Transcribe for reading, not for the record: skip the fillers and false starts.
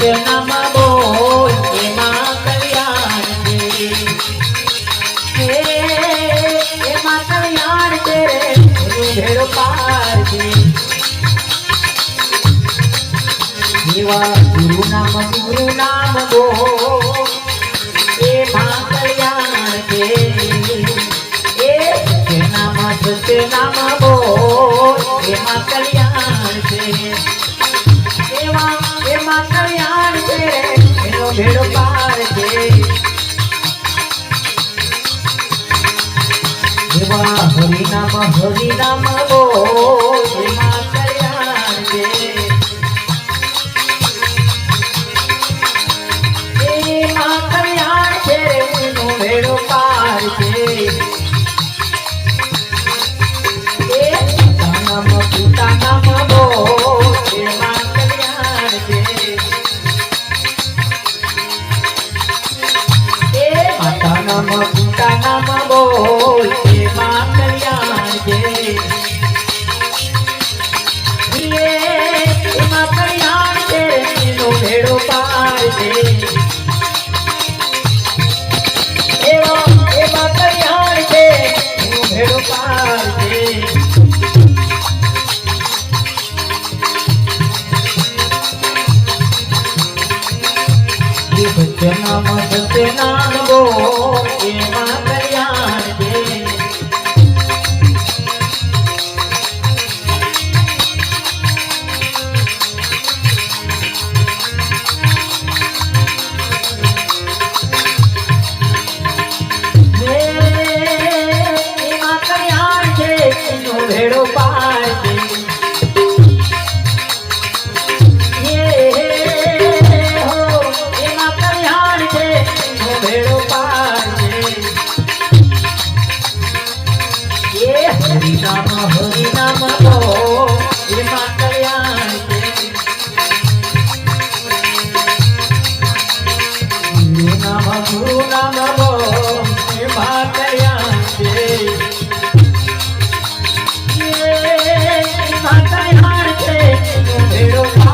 સત્ય નામ બોલ એમાં કલ્યાણ છે એમાં કલ્યાણ છે ભેડો પાર છે એવા ગુરુ નામ બોલ એમાં કલ્યાણ છે સત્ય નામ બોલ એમાં કલ્યાણ છે એમાં કલ્યાણ છે એનો ભેડો પાર છે એવા હરિનામ બોલ એમાં કલ્યાણ છે એમાં કલ્યાણ છે એનો ભેડો પાર છે પિતા નામ બોલ એમાં કલ્યાણ છે માતા નામ પિતા નામ બોલ એમાં કલ્યાણ છે એમાં કલ્યાણ છે એનો ભેડો પાર છે એમાં કલ્યાણ છે એનો ભેડો પાર છે સત્ય નામ બોલ એમાં કલ્યાણ છે એમાં કલ્યાણ છે એનો ભેડો પાર છે ભેડો પાર છે હરિનામ બોલ